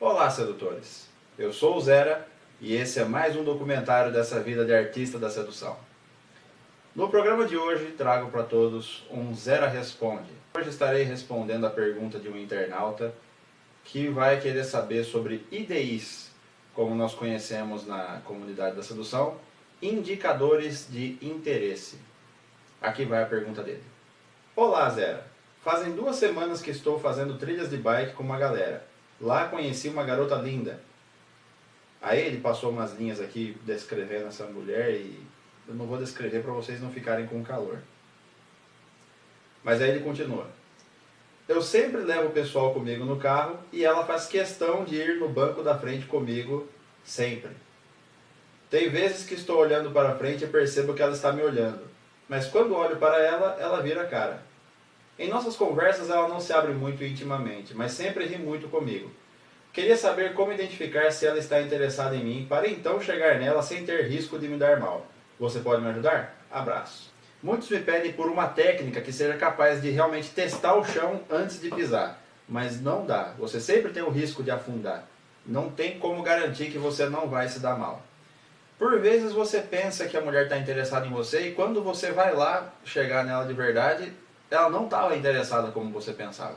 Olá, sedutores! Eu sou o Zera e esse é mais um documentário dessa vida de artista da sedução. No programa de hoje trago para todos um Zera Responde. Hoje estarei respondendo a pergunta de um internauta que vai querer saber sobre IDIs, como nós conhecemos na comunidade da sedução, indicadores de interesse. Aqui vai a pergunta dele. Olá, Zera! Fazem 2 semanas que estou fazendo trilhas de bike com uma galera. Lá conheci uma garota linda. Aí ele passou umas linhas aqui descrevendo essa mulher e eu não vou descrever para vocês não ficarem com calor. Mas aí ele continua. Eu sempre levo o pessoal comigo no carro e ela faz questão de ir no banco da frente comigo sempre. Tem vezes que estou olhando para frente e percebo que ela está me olhando. Mas quando olho para ela, ela vira a cara. Em nossas conversas ela não se abre muito intimamente, mas sempre ri muito comigo. Queria saber como identificar se ela está interessada em mim, para então chegar nela sem ter risco de me dar mal. Você pode me ajudar? Abraço. Muitos me pedem por uma técnica que seja capaz de realmente testar o chão antes de pisar, mas não dá. Você sempre tem o risco de afundar. Não tem como garantir que você não vai se dar mal. Por vezes você pensa que a mulher está interessada em você e quando você vai lá chegar nela de verdade, ela não estava interessada como você pensava.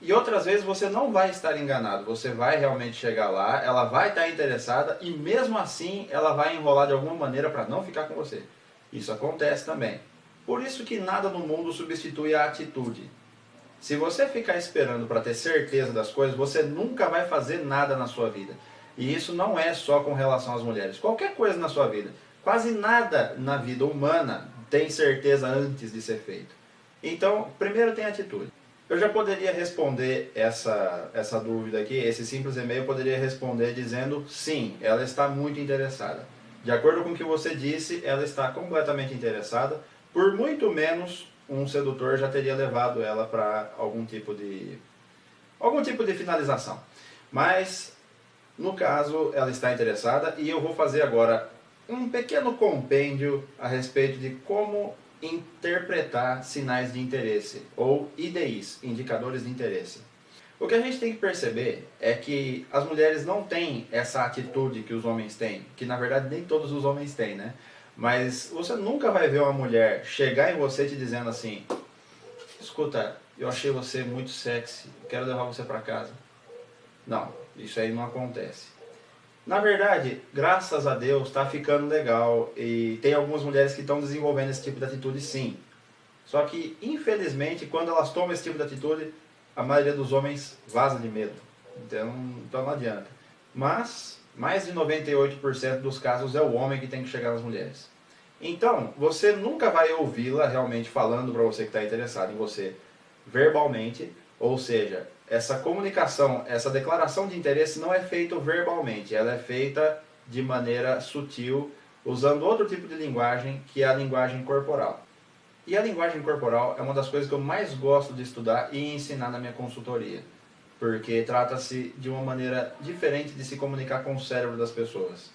E outras vezes você não vai estar enganado, você vai realmente chegar lá, ela vai estar interessada e mesmo assim ela vai enrolar de alguma maneira para não ficar com você. Isso acontece também. Por isso que nada no mundo substitui a atitude. Se você ficar esperando para ter certeza das coisas, você nunca vai fazer nada na sua vida. E isso não é só com relação às mulheres. Qualquer coisa na sua vida, quase nada na vida humana tem certeza antes de ser feito. Então, primeiro tem atitude. Eu já poderia responder essa dúvida aqui, esse simples e-mail eu poderia responder dizendo sim, ela está muito interessada. De acordo com o que você disse, ela está completamente interessada, por muito menos um sedutor já teria levado ela para algum tipo de finalização. Mas, no caso, ela está interessada e eu vou fazer agora um pequeno compêndio a respeito de como interpretar sinais de interesse, ou IDIs, indicadores de interesse. O que a gente tem que perceber é que as mulheres não têm essa atitude que os homens têm, que na verdade nem todos os homens têm, né? Mas você nunca vai ver uma mulher chegar em você te dizendo assim: escuta, eu achei você muito sexy, quero levar você para casa. Não, isso aí não acontece. Na verdade, graças a Deus, está ficando legal e tem algumas mulheres que estão desenvolvendo esse tipo de atitude sim. Só que, infelizmente, quando elas tomam esse tipo de atitude, a maioria dos homens vaza de medo. Então não adianta. Mas, mais de 98% dos casos é o homem que tem que chegar nas mulheres. Então, você nunca vai ouvi-la realmente falando para você que está interessado em você verbalmente, ou seja, essa comunicação, essa declaração de interesse não é feita verbalmente, ela é feita de maneira sutil, usando outro tipo de linguagem, que é a linguagem corporal. E a linguagem corporal é uma das coisas que eu mais gosto de estudar e ensinar na minha consultoria, porque trata-se de uma maneira diferente de se comunicar com o cérebro das pessoas.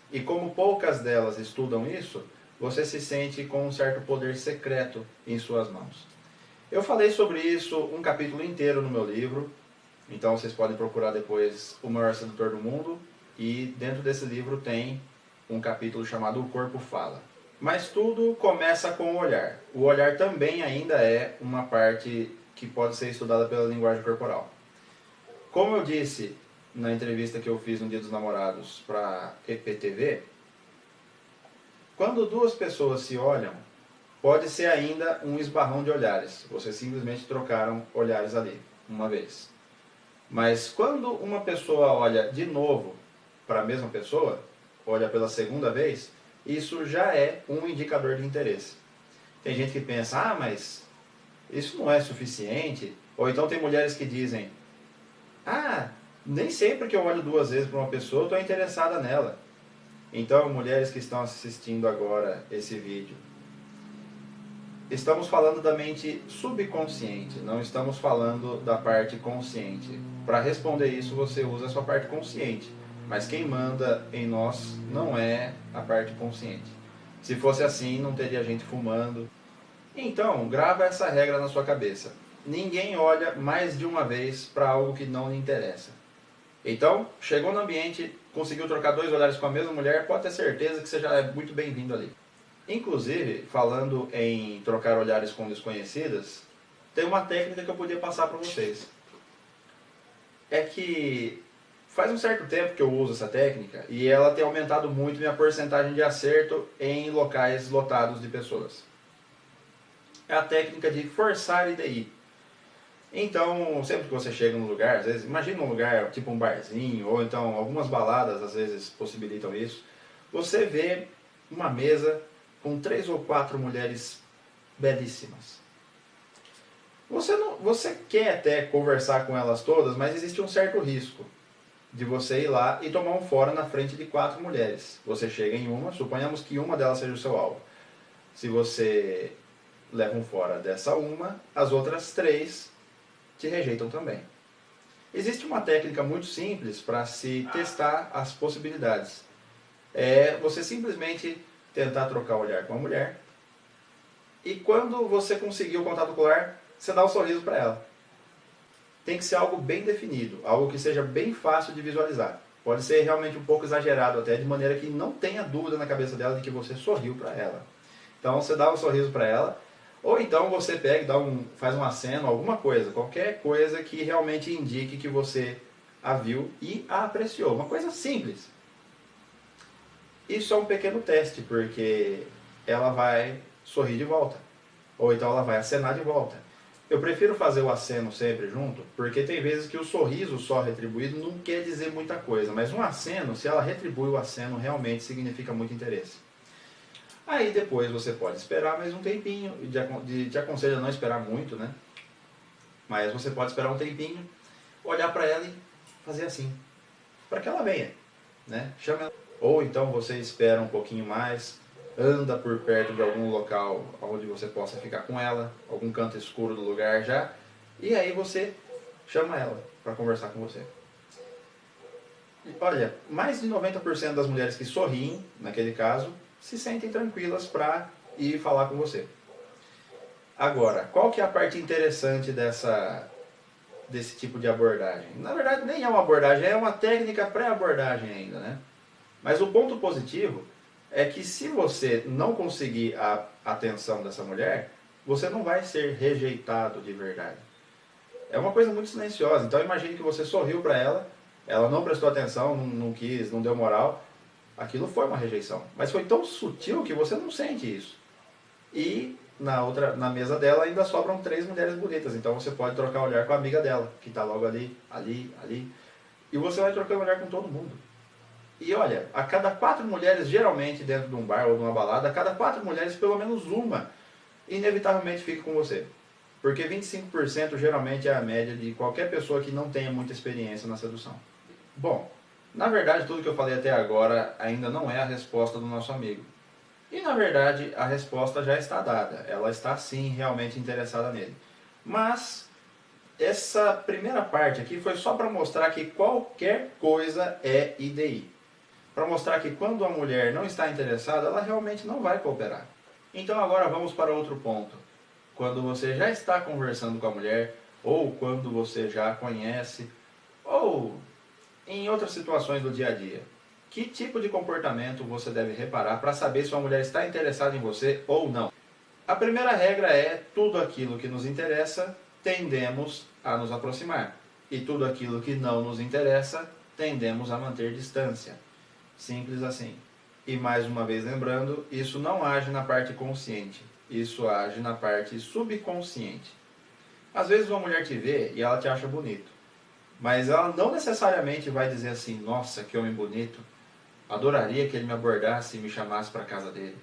E como poucas delas estudam isso, você se sente com um certo poder secreto em suas mãos. Eu falei sobre isso um capítulo inteiro no meu livro, então vocês podem procurar depois O Maior Sedutor do Mundo, e dentro desse livro tem um capítulo chamado O Corpo Fala. Mas tudo começa com o olhar. O olhar também ainda é uma parte que pode ser estudada pela linguagem corporal. Como eu disse na entrevista que eu fiz no Dia dos Namorados para a EPTV, quando 2 pessoas se olham, pode ser ainda um esbarrão de olhares. Vocês simplesmente trocaram olhares ali, uma vez. Mas quando uma pessoa olha de novo para a mesma pessoa, olha pela segunda vez, isso já é um indicador de interesse. Tem gente que pensa, mas isso não é suficiente. Ou então tem mulheres que dizem, nem sempre que eu olho 2 vezes para uma pessoa eu estou interessada nela. Então, mulheres que estão assistindo agora esse vídeo, estamos falando da mente subconsciente, não estamos falando da parte consciente. Para responder isso, você usa a sua parte consciente, mas quem manda em nós não é a parte consciente. Se fosse assim, não teria gente fumando. Então, grava essa regra na sua cabeça. Ninguém olha mais de uma vez para algo que não lhe interessa. Então, chegou no ambiente, conseguiu trocar 2 olhares com a mesma mulher, pode ter certeza que você já é muito bem-vindo ali. Inclusive, falando em trocar olhares com desconhecidas, tem uma técnica que eu podia passar para vocês. É que faz um certo tempo que eu uso essa técnica e ela tem aumentado muito minha porcentagem de acerto em locais lotados de pessoas. É a técnica de forçar IDI. Então, sempre que você chega num lugar, às vezes, imagina um lugar tipo um barzinho, ou então algumas baladas às vezes possibilitam isso, você vê uma mesa com 3 ou 4 mulheres belíssimas. Você quer até conversar com elas todas, mas existe um certo risco de você ir lá e tomar um fora na frente de 4 mulheres. Você chega em uma, suponhamos que uma delas seja o seu alvo. Se você leva um fora dessa uma, as outras 3 te rejeitam também. Existe uma técnica muito simples para se testar as possibilidades. É você simplesmente tentar trocar o olhar com a mulher e quando você conseguir o contato ocular, você dá um sorriso para ela. Tem que ser algo bem definido, algo que seja bem fácil de visualizar. Pode ser realmente um pouco exagerado até, de maneira que não tenha dúvida na cabeça dela de que você sorriu para ela. Então você dá um sorriso para ela, ou então você pega e faz um aceno, alguma coisa, qualquer coisa que realmente indique que você a viu e a apreciou. Uma coisa simples. Isso é um pequeno teste, porque ela vai sorrir de volta. Ou então ela vai acenar de volta. Eu prefiro fazer o aceno sempre junto, porque tem vezes que o sorriso só retribuído não quer dizer muita coisa, mas um aceno, se ela retribui o aceno, realmente significa muito interesse. Aí depois você pode esperar mais um tempinho, te aconselho a não esperar muito, né? Mas você pode esperar um tempinho, olhar para ela e fazer assim, para que ela venha, né? Chama ela. Ou então você espera um pouquinho mais, anda por perto de algum local onde você possa ficar com ela, algum canto escuro do lugar já, e aí você chama ela para conversar com você. E olha, mais de 90% das mulheres que sorriem, naquele caso, se sentem tranquilas para ir falar com você. Agora, qual que é a parte interessante desse tipo de abordagem? Na verdade, nem é uma abordagem, é uma técnica pré-abordagem ainda, né? Mas o ponto positivo é que se você não conseguir a atenção dessa mulher, você não vai ser rejeitado de verdade. É uma coisa muito silenciosa. Então imagine que você sorriu para ela não prestou atenção, não quis, não deu moral. Aquilo foi uma rejeição. Mas foi tão sutil que você não sente isso. E na mesa dela ainda sobram 3 mulheres bonitas. Então você pode trocar olhar com a amiga dela, que está logo ali, ali. E você vai trocando olhar com todo mundo. E olha, a cada 4 mulheres, geralmente dentro de um bar ou de uma balada, a cada 4 mulheres, pelo menos uma, inevitavelmente fica com você. Porque 25% geralmente é a média de qualquer pessoa que não tenha muita experiência na sedução. Bom, na verdade tudo que eu falei até agora ainda não é a resposta do nosso amigo. E na verdade a resposta já está dada, ela está sim realmente interessada nele. Mas essa primeira parte aqui foi só para mostrar que qualquer coisa é IDI. Para mostrar que quando a mulher não está interessada, ela realmente não vai cooperar. Então agora vamos para outro ponto. Quando você já está conversando com a mulher, ou quando você já a conhece, ou em outras situações do dia a dia, que tipo de comportamento você deve reparar para saber se uma mulher está interessada em você ou não? A primeira regra é: tudo aquilo que nos interessa, tendemos a nos aproximar. E tudo aquilo que não nos interessa, tendemos a manter distância. Simples assim. E mais uma vez lembrando, isso não age na parte consciente, isso age na parte subconsciente. Às vezes uma mulher te vê e ela te acha bonito, mas ela não necessariamente vai dizer assim: nossa, que homem bonito, adoraria que ele me abordasse e me chamasse para a casa dele.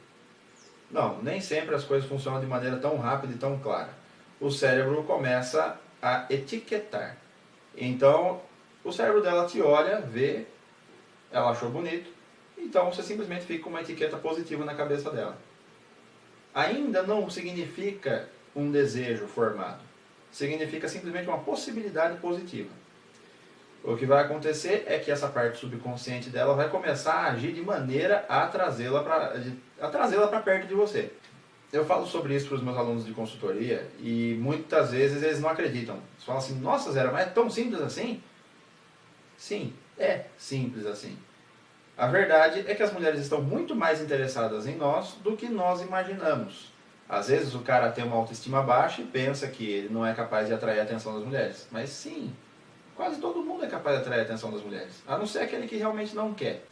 Não, nem sempre as coisas funcionam de maneira tão rápida e tão clara. O cérebro começa a etiquetar. Então, o cérebro dela te olha, vê, ela achou bonito, então você simplesmente fica com uma etiqueta positiva na cabeça dela. Ainda não significa um desejo formado. Significa simplesmente uma possibilidade positiva. O que vai acontecer é que essa parte subconsciente dela vai começar a agir de maneira a trazê-la para perto de você. Eu falo sobre isso para os meus alunos de consultoria e muitas vezes eles não acreditam. Eles falam assim: nossa, Zera, mas é tão simples assim? Sim, é simples assim. A verdade é que as mulheres estão muito mais interessadas em nós do que nós imaginamos. Às vezes o cara tem uma autoestima baixa e pensa que ele não é capaz de atrair a atenção das mulheres. Mas sim, quase todo mundo é capaz de atrair a atenção das mulheres, a não ser aquele que realmente não quer.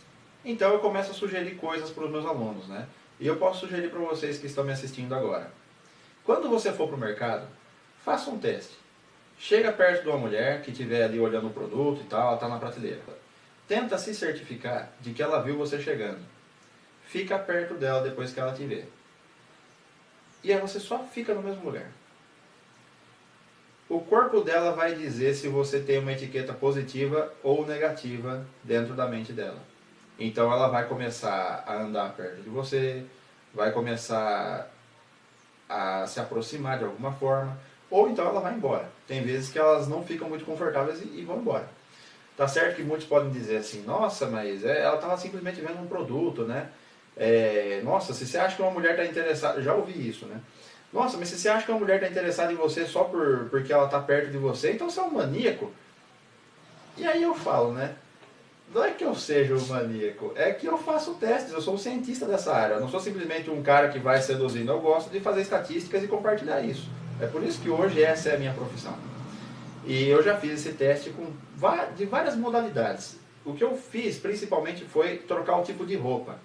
Então eu começo a sugerir coisas para os meus alunos, né? E eu posso sugerir para vocês que estão me assistindo agora. Quando você for para o mercado, faça um teste. Chega perto de uma mulher que estiver ali olhando o produto e tal, ela está na prateleira. Tenta se certificar de que ela viu você chegando. Fica perto dela depois que ela te vê. E aí você só fica no mesmo lugar. O corpo dela vai dizer se você tem uma etiqueta positiva ou negativa dentro da mente dela. Então ela vai começar a andar perto de você, vai começar a se aproximar de alguma forma, ou então ela vai embora. Tem vezes que elas não ficam muito confortáveis e vão embora. Tá certo que muitos podem dizer assim, nossa, mas ela estava simplesmente vendo um produto, né? Nossa, se você acha que uma mulher está interessada, já ouvi isso, né? Nossa, mas se você acha que uma mulher está interessada em você só porque ela está perto de você, então você é um maníaco. E aí eu falo, né? Não é que eu seja um maníaco, é que eu faço testes, eu sou um cientista dessa área. Eu não sou simplesmente um cara que vai seduzindo, eu gosto de fazer estatísticas e compartilhar isso. É por isso que hoje essa é a minha profissão. E eu já fiz esse teste de várias modalidades. O que eu fiz principalmente foi trocar o tipo de roupa,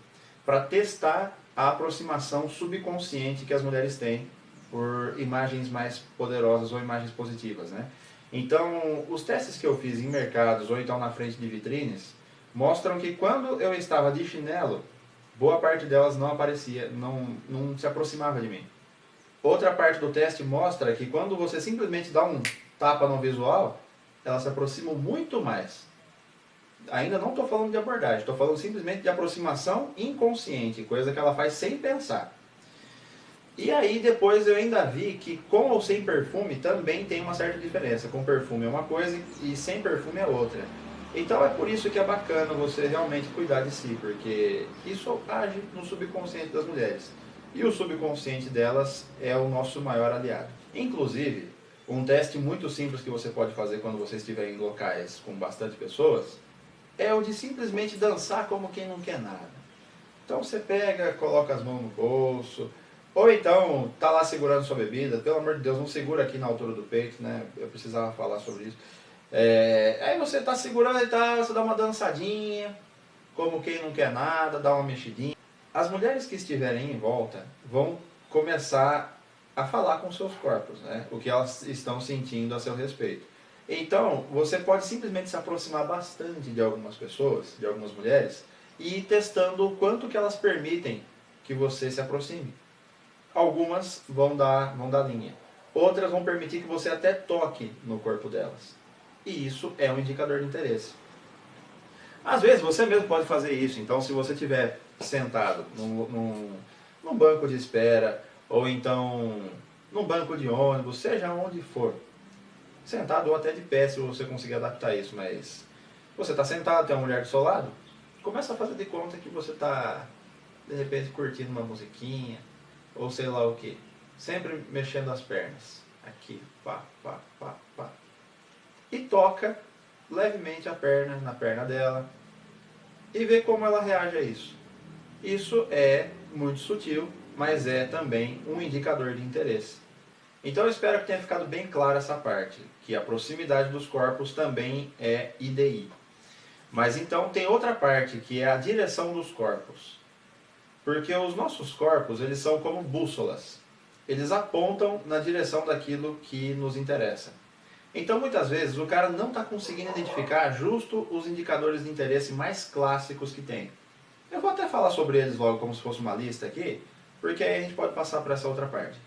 para testar a aproximação subconsciente que as mulheres têm por imagens mais poderosas ou imagens positivas, né? Então, os testes que eu fiz em mercados ou então na frente de vitrines mostram que quando eu estava de chinelo, boa parte delas não aparecia, não se aproximava de mim. Outra parte do teste mostra que quando você simplesmente dá um tapa no visual, elas se aproximam muito mais. Ainda não estou falando de abordagem, estou falando simplesmente de aproximação inconsciente, coisa que ela faz sem pensar. E aí depois eu ainda vi que com ou sem perfume também tem uma certa diferença. Com perfume é uma coisa e sem perfume é outra. Então é por isso que é bacana você realmente cuidar de si, porque isso age no subconsciente das mulheres. E o subconsciente delas é o nosso maior aliado. Inclusive, um teste muito simples que você pode fazer quando você estiver em locais com bastante pessoas é o de simplesmente dançar como quem não quer nada. Então você pega, coloca as mãos no bolso, ou então tá lá segurando sua bebida, pelo amor de Deus, não segura aqui na altura do peito, né? Eu precisava falar sobre isso. Aí você tá segurando e tal, você dá uma dançadinha, como quem não quer nada, dá uma mexidinha. As mulheres que estiverem em volta vão começar a falar com seus corpos, né? O que elas estão sentindo a seu respeito. Então, você pode simplesmente se aproximar bastante de algumas pessoas, de algumas mulheres, e ir testando o quanto que elas permitem que você se aproxime. Algumas vão dar linha. Outras vão permitir que você até toque no corpo delas. E isso é um indicador de interesse. Às vezes você mesmo pode fazer isso. Então, se você estiver sentado num banco de espera, ou então num banco de ônibus, seja onde for, sentado ou até de pé, se você conseguir adaptar isso, mas você está sentado, tem uma mulher do seu lado, começa a fazer de conta que você está, de repente, curtindo uma musiquinha, ou sei lá o que, sempre mexendo as pernas, aqui, pá, pá, pá, pá, e toca levemente a perna na perna dela, e vê como ela reage a isso. Isso é muito sutil, mas é também um indicador de interesse. Então eu espero que tenha ficado bem clara essa parte, que a proximidade dos corpos também é IDI. Mas então tem outra parte, que é a direção dos corpos. Porque os nossos corpos, eles são como bússolas. Eles apontam na direção daquilo que nos interessa. Então muitas vezes o cara não está conseguindo identificar justo os indicadores de interesse mais clássicos que tem. Eu vou até falar sobre eles logo como se fosse uma lista aqui, porque aí a gente pode passar para essa outra parte.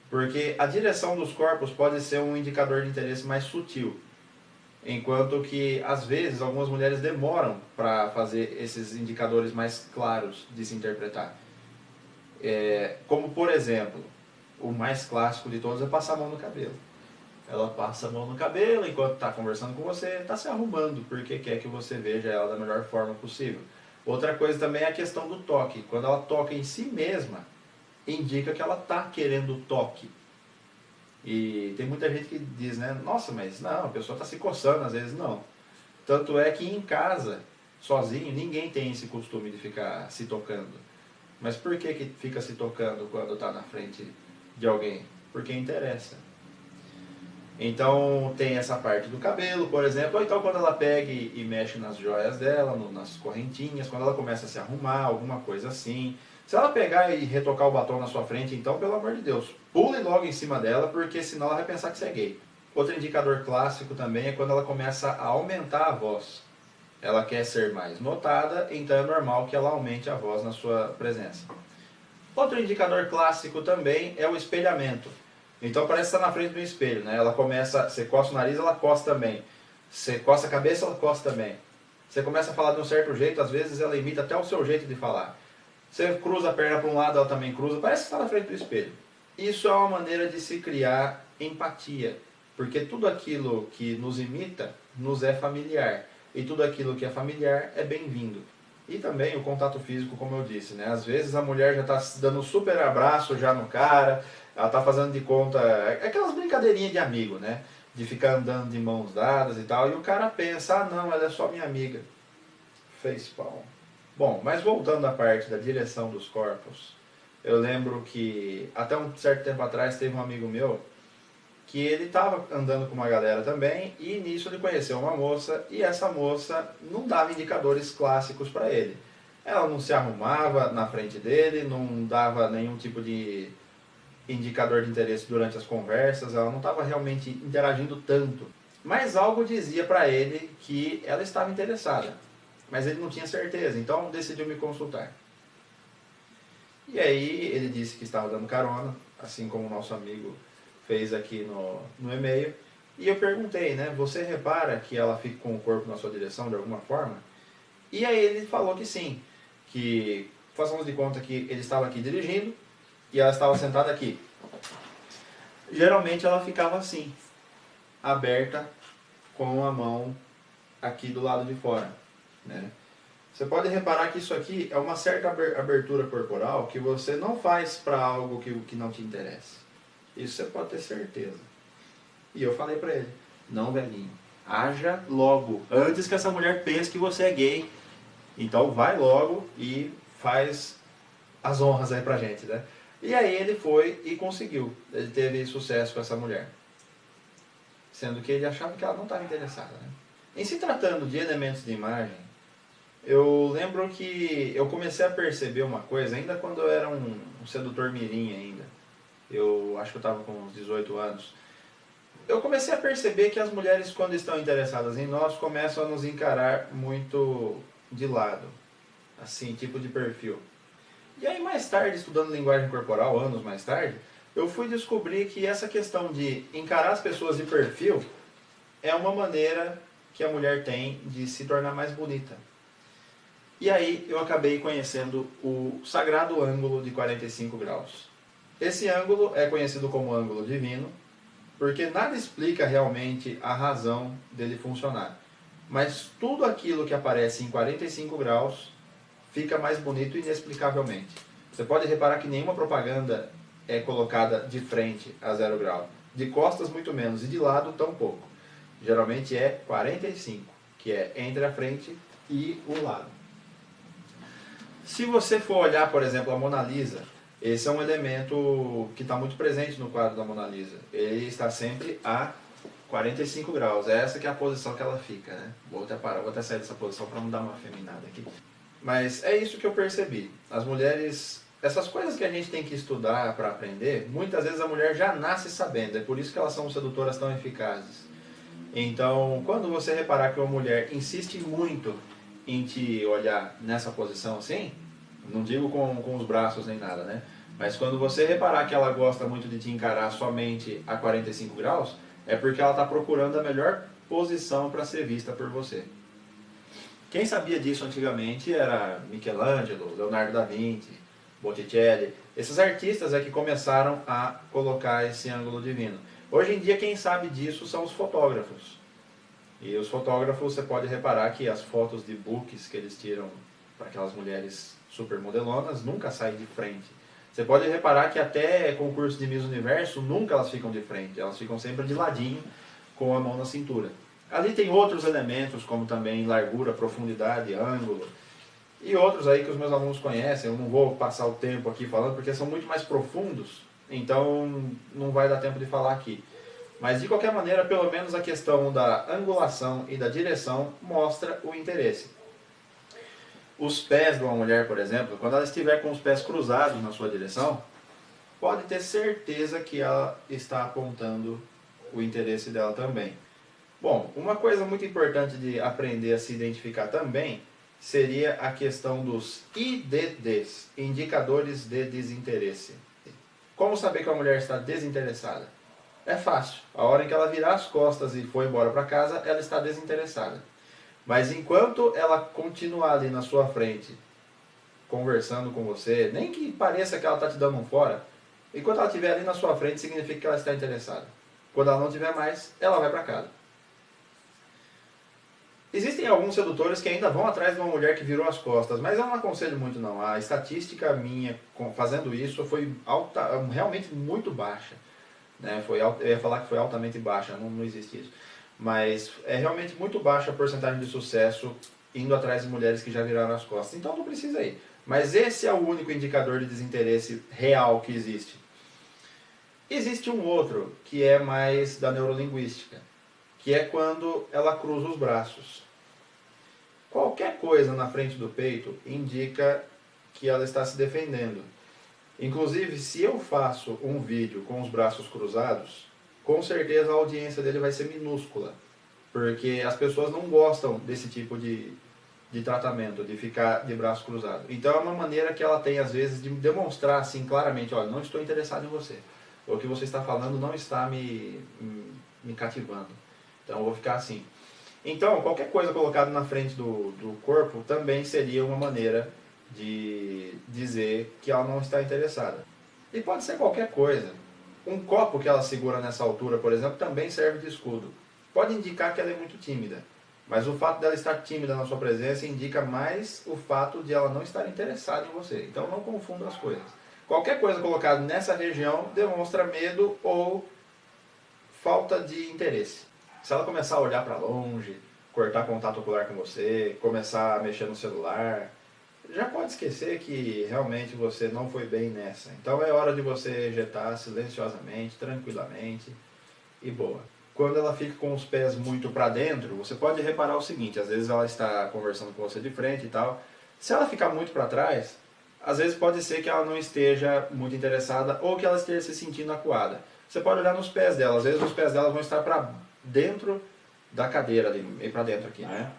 Porque a direção dos corpos pode ser um indicador de interesse mais sutil. Enquanto que, às vezes, algumas mulheres demoram para fazer esses indicadores mais claros de se interpretar. Como, por exemplo, o mais clássico de todos é passar a mão no cabelo. Ela passa a mão no cabelo enquanto está conversando com você, está se arrumando, porque quer que você veja ela da melhor forma possível. Outra coisa também é a questão do toque. Quando ela toca em si mesma, indica que ela está querendo toque. E tem muita gente que diz, né? Nossa, mas não, a pessoa está se coçando, às vezes não. Tanto é que em casa, sozinho, ninguém tem esse costume de ficar se tocando. Mas por que fica se tocando quando está na frente de alguém? Porque interessa. Então tem essa parte do cabelo, por exemplo, ou então quando ela pega e mexe nas joias dela, nas correntinhas, quando ela começa a se arrumar, alguma coisa assim. Se ela pegar e retocar o batom na sua frente, então, pelo amor de Deus, pule logo em cima dela, porque senão ela vai pensar que você é gay. Outro indicador clássico também é quando ela começa a aumentar a voz. Ela quer ser mais notada, então é normal que ela aumente a voz na sua presença. Outro indicador clássico também é o espelhamento. Então parece que está na frente do espelho, né? Ela começa, você coça o nariz, ela coça também. Você coça a cabeça, ela coça também. Você começa a falar de um certo jeito, às vezes ela imita até o seu jeito de falar. Você cruza a perna para um lado, ela também cruza, parece que está na frente do espelho. Isso é uma maneira de se criar empatia, porque tudo aquilo que nos imita nos é familiar, e tudo aquilo que é familiar é bem-vindo. E também o contato físico, como eu disse, né? Às vezes a mulher já está dando um super abraço já no cara, ela está fazendo de conta, aquelas brincadeirinhas de amigo, né? De ficar andando de mãos dadas e tal, e o cara pensa, ah não, ela é só minha amiga. Facepalm. Bom, mas voltando à parte da direção dos corpos, eu lembro que até um certo tempo atrás teve um amigo meu que ele estava andando com uma galera também e nisso ele conheceu uma moça e essa moça não dava indicadores clássicos para ele. Ela não se arrumava na frente dele, não dava nenhum tipo de indicador de interesse durante as conversas, ela não estava realmente interagindo tanto. Mas algo dizia para ele que ela estava interessada, mas ele não tinha certeza, então decidiu me consultar. E aí ele disse que estava dando carona, assim como o nosso amigo fez aqui no e-mail. E eu perguntei, né, você repara que ela fica com o corpo na sua direção de alguma forma? E aí ele falou que sim, que façamos de conta que ele estava aqui dirigindo e ela estava sentada aqui. Geralmente ela ficava assim, aberta com a mão aqui do lado de fora, né? Você pode reparar que isso aqui é uma certa abertura corporal que você não faz para algo que não te interessa. Isso você pode ter certeza. E eu falei pra ele, não velhinho, haja logo, antes que essa mulher pense que você é gay. Então vai logo e faz as honras aí pra gente, né? E aí ele foi e conseguiu. Ele teve sucesso com essa mulher. Sendo que ele achava que ela não estava interessada, né? Em se tratando de elementos de imagem, eu lembro que eu comecei a perceber uma coisa, ainda quando eu era um sedutor mirim ainda. Eu acho que eu estava com uns 18 anos. Eu comecei a perceber que as mulheres, quando estão interessadas em nós, começam a nos encarar muito de lado. Assim, tipo de perfil. E aí mais tarde, estudando linguagem corporal, anos mais tarde, eu fui descobrir que essa questão de encarar as pessoas de perfil é uma maneira que a mulher tem de se tornar mais bonita. E aí eu acabei conhecendo o sagrado ângulo de 45 graus. Esse ângulo é conhecido como ângulo divino, porque nada explica realmente a razão dele funcionar. Mas tudo aquilo que aparece em 45 graus fica mais bonito inexplicavelmente. Você pode reparar que nenhuma propaganda é colocada de frente a 0 grau. De costas muito menos e de lado tão pouco. Geralmente é 45, que é entre a frente e o lado. Se você for olhar, por exemplo, a Mona Lisa, esse é um elemento que está muito presente no quadro da Mona Lisa. Ele está sempre a 45 graus. É essa que é a posição que ela fica, né? Vou até parar, vou até sair dessa posição para não dar uma afeminada aqui. Mas é isso que eu percebi. As mulheres, essas coisas que a gente tem que estudar para aprender, muitas vezes a mulher já nasce sabendo. É por isso que elas são sedutoras tão eficazes. Então, quando você reparar que uma mulher insiste muito em te olhar nessa posição assim, não digo com os braços nem nada, né? Mas quando você reparar que ela gosta muito de te encarar somente a 45 graus, é porque ela está procurando a melhor posição para ser vista por você. Quem sabia disso antigamente era Michelangelo, Leonardo da Vinci, Botticelli. Esses artistas é que começaram a colocar esse ângulo divino. Hoje em dia quem sabe disso são os fotógrafos. E os fotógrafos, você pode reparar que as fotos de books que eles tiram para aquelas mulheres super modelonas nunca saem de frente. Você pode reparar que até concurso de Miss Universo nunca elas ficam de frente, elas ficam sempre de ladinho com a mão na cintura. Ali tem outros elementos, como também largura, profundidade, ângulo, e outros aí que os meus alunos conhecem. Eu não vou passar o tempo aqui falando, porque são muito mais profundos, então não vai dar tempo de falar aqui. Mas de qualquer maneira, pelo menos a questão da angulação e da direção mostra o interesse. Os pés de uma mulher, por exemplo, quando ela estiver com os pés cruzados na sua direção, pode ter certeza que ela está apontando o interesse dela também. Bom, uma coisa muito importante de aprender a se identificar também seria a questão dos IDDs, indicadores de desinteresse. Como saber que a mulher está desinteressada? É fácil. A hora em que ela virar as costas e for embora para casa, ela está desinteressada. Mas enquanto ela continuar ali na sua frente, conversando com você, nem que pareça que ela está te dando um fora, enquanto ela estiver ali na sua frente, significa que ela está interessada. Quando ela não tiver mais, ela vai para casa. Existem alguns sedutores que ainda vão atrás de uma mulher que virou as costas, mas eu não aconselho muito não. A estatística minha fazendo isso foi realmente muito baixa. Né? Eu ia falar que foi altamente baixa, não existe isso. Mas é realmente muito baixa a porcentagem de sucesso indo atrás de mulheres que já viraram as costas. Então não precisa ir. Mas esse é o único indicador de desinteresse real que existe. Existe um outro, que é mais da neurolinguística, que é quando ela cruza os braços. Qualquer coisa na frente do peito indica que ela está se defendendo. Inclusive, se eu faço um vídeo com os braços cruzados, com certeza a audiência dele vai ser minúscula, porque as pessoas não gostam desse tipo de tratamento, de ficar de braço cruzado. Então é uma maneira que ela tem, às vezes, de demonstrar assim claramente, olha, não estou interessado em você. O que você está falando não está me cativando. Então eu vou ficar assim. Então, qualquer coisa colocada na frente do corpo também seria uma maneira de dizer que ela não está interessada. E pode ser qualquer coisa. Um copo que ela segura nessa altura, por exemplo, também serve de escudo. Pode indicar que ela é muito tímida, mas o fato dela estar tímida na sua presença indica mais o fato de ela não estar interessada em você. Então não confunda as coisas. Qualquer coisa colocada nessa região demonstra medo ou falta de interesse. Se ela começar a olhar para longe, cortar contato ocular com você, começar a mexer no celular, já pode esquecer que realmente você não foi bem nessa. Então é hora de você ejetar silenciosamente, tranquilamente e boa. Quando ela fica com os pés muito para dentro, você pode reparar o seguinte, às vezes ela está conversando com você de frente e tal. Se ela ficar muito para trás, às vezes pode ser que ela não esteja muito interessada ou que ela esteja se sentindo acuada. Você pode olhar nos pés dela, às vezes os pés dela vão estar para dentro da cadeira ali, meio para dentro aqui, né?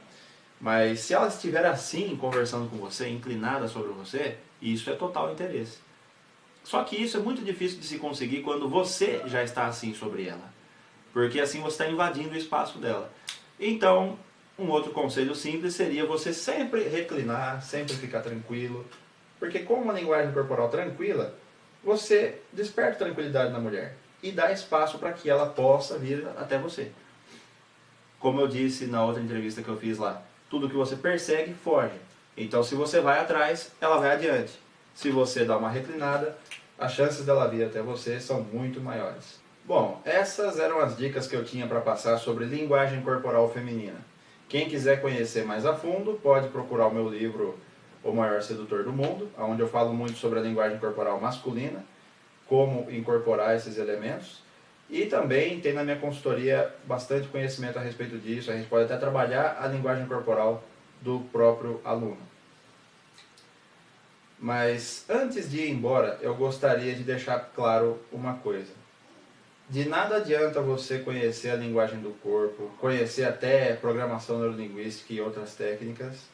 Mas se ela estiver assim, conversando com você, inclinada sobre você, isso é total interesse. Só que isso é muito difícil de se conseguir quando você já está assim sobre ela. Porque assim você está invadindo o espaço dela. Então, um outro conselho simples seria você sempre reclinar, sempre ficar tranquilo. Porque com uma linguagem corporal tranquila, você desperta tranquilidade na mulher e dá espaço para que ela possa vir até você. Como eu disse na outra entrevista que eu fiz lá, tudo que você persegue, foge. Então se você vai atrás, ela vai adiante. Se você dá uma reclinada, as chances dela vir até você são muito maiores. Bom, essas eram as dicas que eu tinha para passar sobre linguagem corporal feminina. Quem quiser conhecer mais a fundo, pode procurar o meu livro O Maior Sedutor do Mundo, onde eu falo muito sobre a linguagem corporal masculina, como incorporar esses elementos. E também tem na minha consultoria bastante conhecimento a respeito disso. A gente pode até trabalhar a linguagem corporal do próprio aluno. Mas antes de ir embora, eu gostaria de deixar claro uma coisa. De nada adianta você conhecer a linguagem do corpo, conhecer até programação neurolinguística e outras técnicas,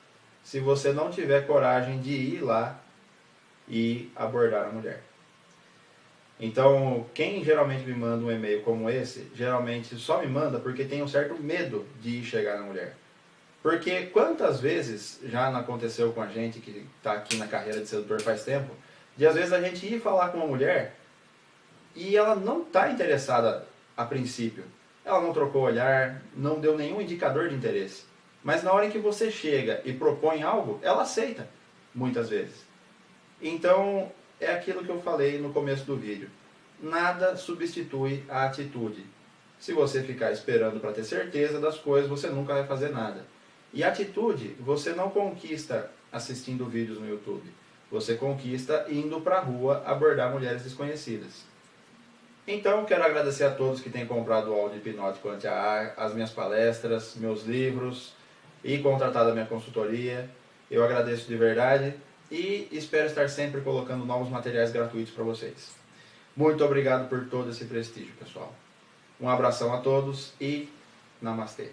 se você não tiver coragem de ir lá e abordar a mulher. Então, quem geralmente me manda um e-mail como esse, geralmente só me manda porque tem um certo medo de ir chegar na mulher. Porque quantas vezes já não aconteceu com a gente que está aqui na carreira de sedutor faz tempo, de às vezes a gente ir falar com uma mulher e ela não está interessada a princípio. Ela não trocou olhar, não deu nenhum indicador de interesse. Mas na hora em que você chega e propõe algo, ela aceita, muitas vezes. Então, é aquilo que eu falei no começo do vídeo. Nada substitui a atitude. Se você ficar esperando para ter certeza das coisas, você nunca vai fazer nada. E atitude, você não conquista assistindo vídeos no YouTube. Você conquista indo para a rua abordar mulheres desconhecidas. Então, quero agradecer a todos que têm comprado o áudio hipnótico anti-AA, as minhas palestras, meus livros e contratado a minha consultoria. Eu agradeço de verdade e espero estar sempre colocando novos materiais gratuitos para vocês. Muito obrigado por todo esse prestígio, pessoal. Um abração a todos e Namastê.